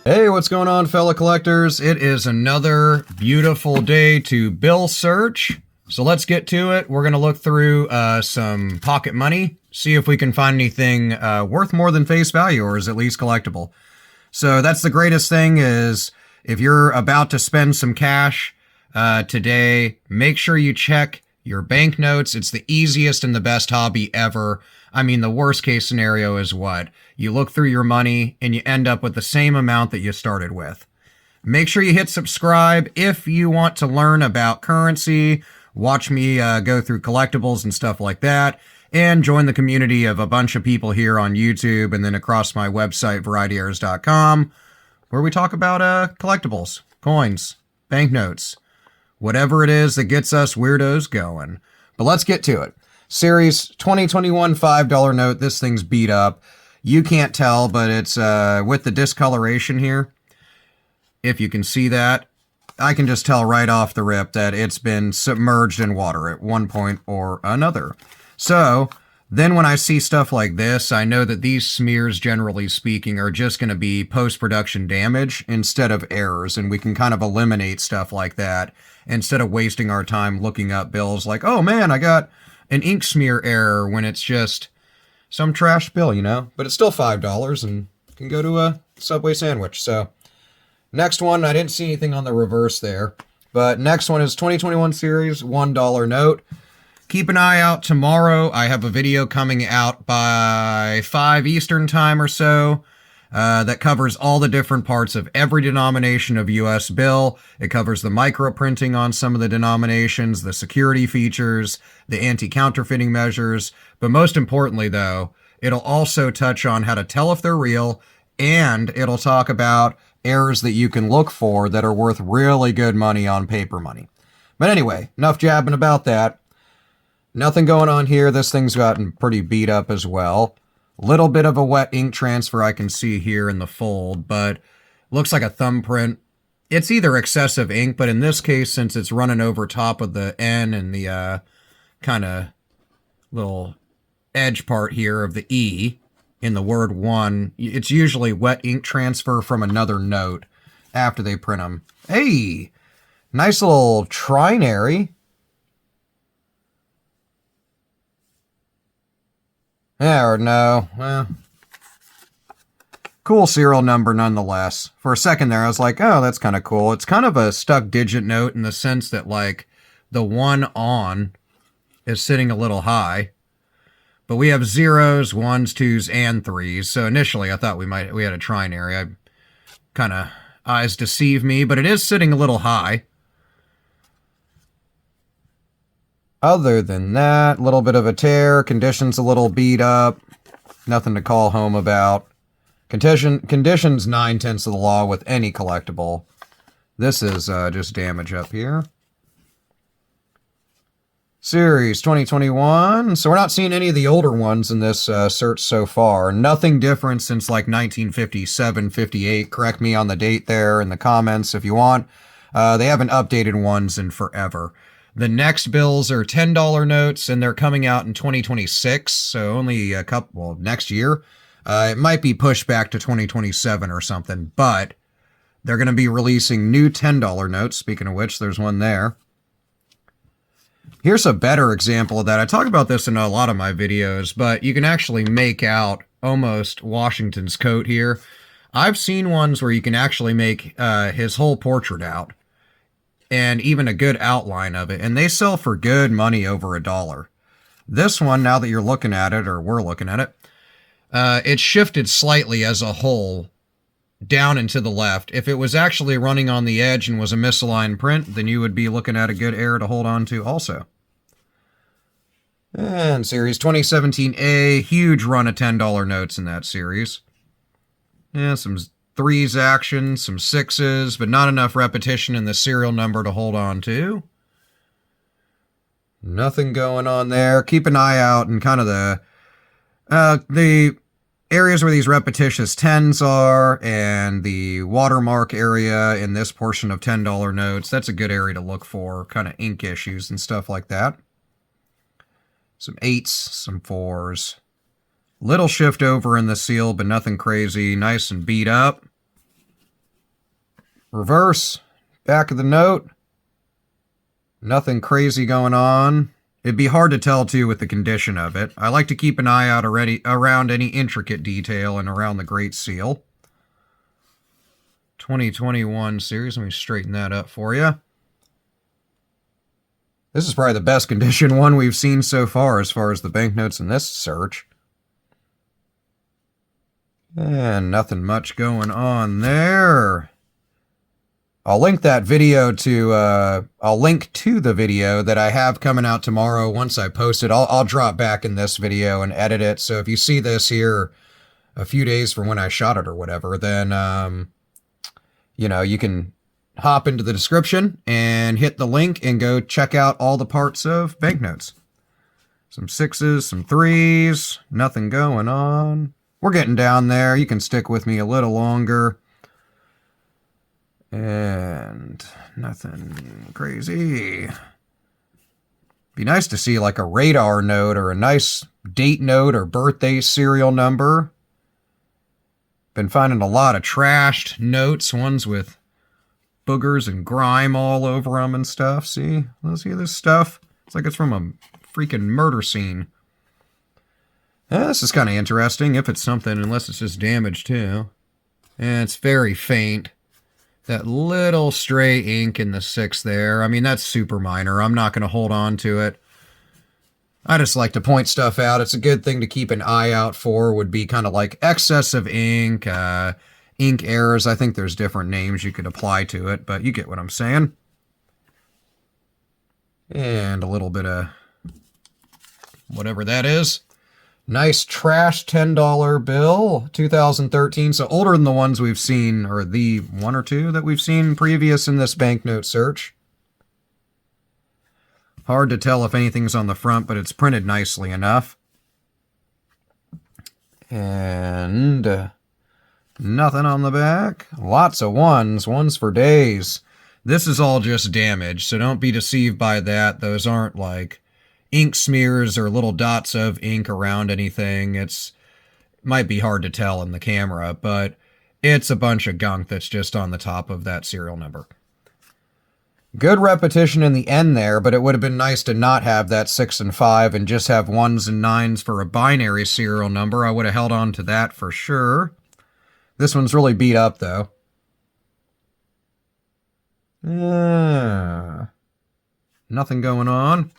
Hey, what's going on, fellow collectors? It is another beautiful day to bill search. So let's get to it. We're going to look through some pocket money, see if we can find anything worth more than face value or is at least collectible. So that's the greatest thing is if you're about to spend some cash today, make sure you check your banknotes. It's the easiest and the best hobby ever. I mean, the worst case scenario is what? You look through your money and you end up with the same amount that you started with. Make sure you hit subscribe if you want to learn about currency, watch me go through collectibles and stuff like that, and join the community of a bunch of people here on YouTube and then across my website, varietyerrors.com, where we talk about collectibles, coins, banknotes, whatever it is that gets us weirdos going. But let's get to it. Series 2021 $5 note. This thing's beat up. You can't tell, but it's with the discoloration here. If you can see that, I can just tell right off the rip that it's been submerged in water at one point or another. So then when I see stuff like this, I know that these smears, generally speaking, are just going to be post-production damage instead of errors, and we can kind of eliminate stuff like that instead of wasting our time looking up bills like, oh man, I got an ink smear error, when it's just some trash bill, you know? But it's still $5 and can go to a Subway sandwich. So next one, I didn't see anything on the reverse there, but next one is 2021 series $1 note. Keep an eye out tomorrow. I have a video coming out by 5 Eastern time or so that covers all the different parts of every denomination of US bill. It covers the micro printing on some of the denominations, the security features, the anti-counterfeiting measures, but most importantly though, it'll also touch on how to tell if they're real, and it'll talk about errors that you can look for that are worth really good money on paper money. But anyway, enough jabbing about that. Nothing going on here. This thing's gotten pretty beat up as well. Little bit of a wet ink transfer I can see here in the fold, but looks like a thumbprint. It's either excessive ink, but in this case, since it's running over top of the N and the kind of little edge part here of the E in the word one, it's usually wet ink transfer from another note after they print them. Hey, nice little trinary. Yeah, or no. Well, cool serial number nonetheless. For a second there, I was like, oh, that's kind of cool. It's kind of a stuck digit note in the sense that, like, the one on is sitting a little high. But we have zeros, ones, twos, and threes. So initially I thought we had a trinary. I kind of, eyes deceive me, but it is sitting a little high. Other than that, a little bit of a tear, condition's a little beat up, nothing to call home about. Condition's 9/10 of the law with any collectible. This is just damage up here. Series 2021, so we're not seeing any of the older ones in this search so far. Nothing different since like 1957, 58. Correct me on the date there in the comments if you want. They haven't updated ones in forever. The next bills are $10 notes, and they're coming out in 2026, so only a couple, well, next year. It might be pushed back to 2027 or something, but they're going to be releasing new $10 notes. Speaking of which, there's one there. Here's a better example of that. I talk about this in a lot of my videos, but you can actually make out almost Washington's coat here. I've seen ones where you can actually make his whole portrait out, and even a good outline of it, and they sell for good money over $1. This one, now that you're looking at it, or we're looking at it, it's shifted slightly as a whole down and to the left. If it was actually running on the edge and was a misaligned print, then you would be looking at a good error to hold on to also. And series 2017A, huge run of $10 notes in that series. Yeah, some threes action, some sixes, but not enough repetition in the serial number to hold on to. Nothing going on there. Keep an eye out in kind of the areas where these repetitious 10s are and the watermark area in this portion of $10 notes. That's a good area to look for, kind of ink issues and stuff like that. Some 8s, some 4s. Little shift over in the seal, but nothing crazy. Nice and beat up. Reverse. Back of the note. Nothing crazy going on. It'd be hard to tell, too, with the condition of it. I like to keep an eye out around any intricate detail and around the Great Seal. 2021 series. Let me straighten that up for you. This is probably the best condition one we've seen so far as the banknotes in this search. And nothing much going on there. I'll link that video to, I'll link to the video that I have coming out tomorrow once I post it. I'll drop back in this video and edit it. So if you see this here a few days from when I shot it or whatever, then, you know, you can hop into the description and hit the link and go check out all the parts of banknotes. Some 6s, some 3s, nothing going on. We're getting down there. You can stick with me a little longer. And nothing crazy. Be nice to see like a radar note or a nice date note or birthday serial number. Been finding a lot of trashed notes, ones with boogers and grime all over them and stuff. See? Let's see this stuff. It's like it's from a freaking murder scene. Yeah, this is kind of interesting, if it's something, unless it's just damage too. And it's very faint. That little stray ink in the 6 there. I mean, that's super minor. I'm not going to hold on to it. I just like to point stuff out. It's a good thing to keep an eye out for. Would be kind of like excess of ink, ink errors. I think there's different names you could apply to it, but you get what I'm saying. And a little bit of whatever that is. Nice trash $10 bill, 2013. So older than the ones we've seen, or the one or two that we've seen previous in this banknote search. Hard to tell if anything's on the front, but it's printed nicely enough. And nothing on the back. Lots of ones for days. This is all just damage, so don't be deceived by that. Those aren't like ink smears or little dots of ink around anything. It might be hard to tell in the camera, but it's a bunch of gunk that's just on the top of that serial number. Good repetition in the end there, but it would have been nice to not have that 6 and 5 and just have 1s and 9s for a binary serial number. I would have held on to that for sure. This one's really beat up, though. Nothing going on.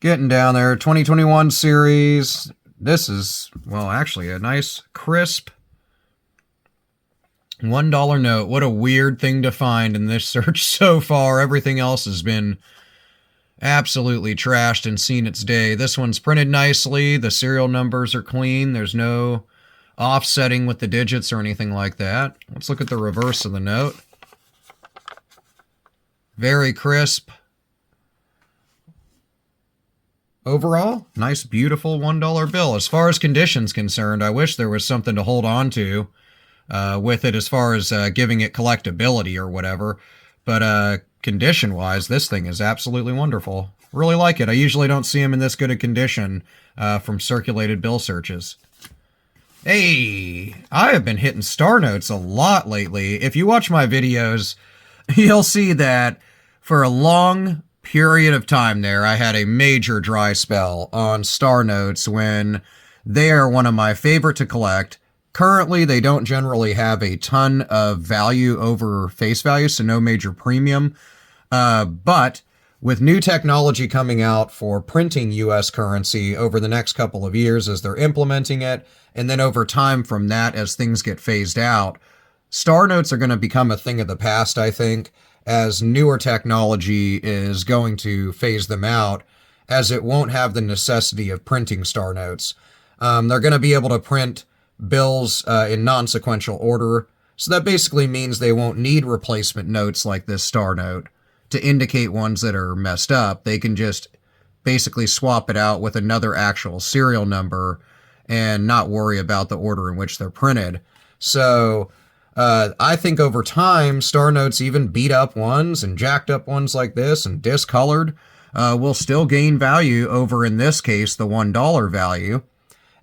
Getting down there. 2021 series. This is, well, actually a nice, crisp $1 note. What a weird thing to find in this search so far. Everything else has been absolutely trashed and seen its day. This one's printed nicely. The serial numbers are clean. There's no offsetting with the digits or anything like that. Let's look at the reverse of the note. Very crisp. Overall, nice, beautiful $1 bill. As far as condition's concerned, I wish there was something to hold on to with it as far as giving it collectability or whatever. But condition-wise, this thing is absolutely wonderful. Really like it. I usually don't see them in this good a condition from circulated bill searches. Hey, I have been hitting star notes a lot lately. If you watch my videos, you'll see that for a long period of time there, I had a major dry spell on star notes when they are one of my favorite to collect. Currently, they don't generally have a ton of value over face value, so no major premium. But with new technology coming out for printing U.S. currency over the next couple of years as they're implementing it, and then over time from that as things get phased out, star notes are going to become a thing of the past, I think, as newer technology is going to phase them out, as it won't have the necessity of printing star notes. They're going to be able to print bills in non-sequential order, so that basically means they won't need replacement notes like this star note to indicate ones that are messed up. They can just basically swap it out with another actual serial number and not worry about the order in which they're printed. So I think over time, star notes, even beat up ones and jacked up ones like this and discolored, will still gain value over, in this case, the $1 value.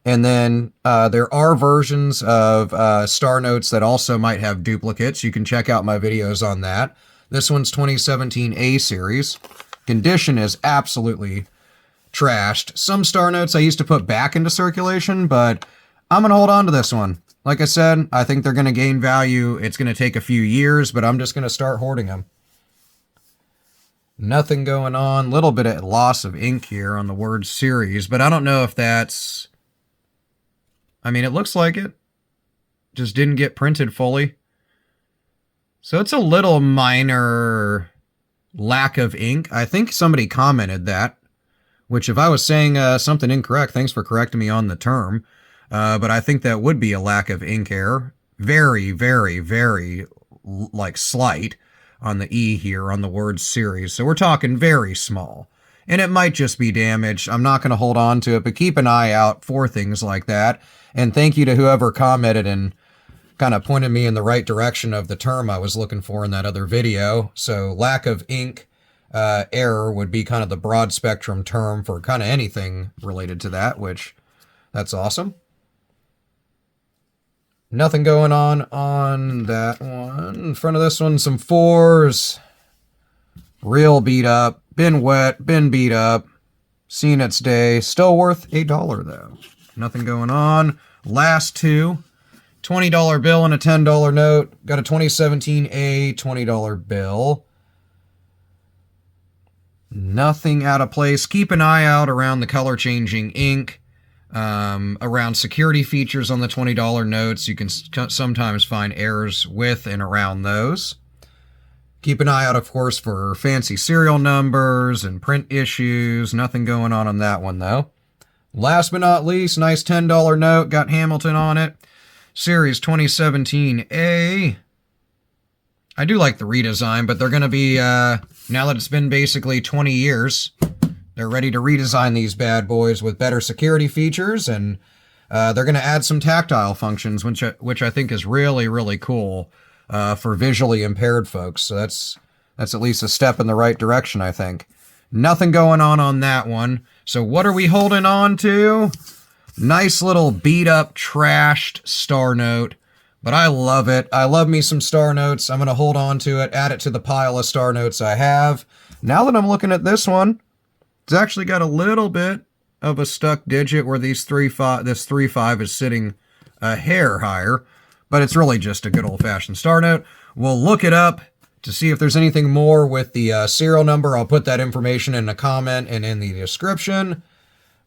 And then there are versions of Star Notes that also might have duplicates. You can check out my videos on that. This one's 2017 A series. Condition is absolutely trashed. Some Star Notes I used to put back into circulation, but I'm going to hold on to this one. Like I said, I think they're going to gain value. It's going to take a few years, but I'm just going to start hoarding them. Nothing going on. Little bit of loss of ink here on the word series, but I don't know if that's... I mean, it looks like it. Just didn't get printed fully. So it's a little minor lack of ink. I think somebody commented that, which if I was saying something incorrect, thanks for correcting me on the term. But I think that would be a lack of ink error. Very, very, very, like, slight on the E here on the word series. So we're talking very small. And it might just be damaged. I'm not going to hold on to it, but keep an eye out for things like that. And thank you to whoever commented and kind of pointed me in the right direction of the term I was looking for in that other video. So lack of ink error would be kind of the broad spectrum term for kind of anything related to that, which that's awesome. Nothing going on that one. In front of this one, some 4s. Real beat up. Been wet. Been beat up. Seen its day. Still worth $8 though. Nothing going on. Last two. $20 bill and a $10 note. Got a 2017 A $20 bill. Nothing out of place. Keep an eye out around the color changing ink. Around security features on the $20 notes. You can sometimes find errors with and around those. Keep an eye out, of course, for fancy serial numbers and print issues. Nothing going on that one, though. Last but not least, nice $10 note. Got Hamilton on it. Series 2017 A. I do like the redesign, but they're going to be, now that it's been basically 20 years, they're ready to redesign these bad boys with better security features, and they're going to add some tactile functions, which I think is really, really cool for visually impaired folks. So that's at least a step in the right direction, I think. Nothing going on that one. So what are we holding on to? Nice little beat-up, trashed Star Note. But I love it. I love me some Star Notes. I'm going to hold on to it, add it to the pile of Star Notes I have. Now that I'm looking at this one, it's actually got a little bit of a stuck digit where this 3.5 is sitting a hair higher, but it's really just a good old-fashioned Star Note. We'll look it up to see if there's anything more with the serial number. I'll put that information in a comment and in the description.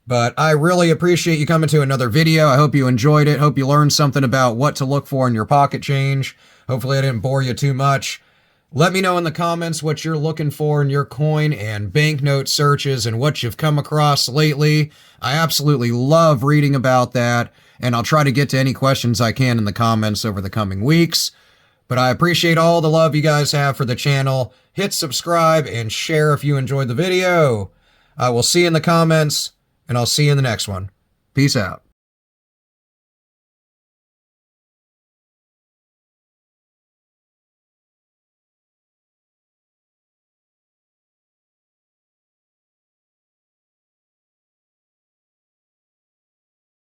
But I really appreciate you coming to another video. I hope you enjoyed it. Hope you learned something about what to look for in your pocket change. Hopefully I didn't bore you too much. Let me know in the comments what you're looking for in your coin and banknote searches and what you've come across lately. I absolutely love reading about that, and I'll try to get to any questions I can in the comments over the coming weeks. But I appreciate all the love you guys have for the channel. Hit subscribe and share if you enjoyed the video. I will see you in the comments, and I'll see you in the next one. Peace out.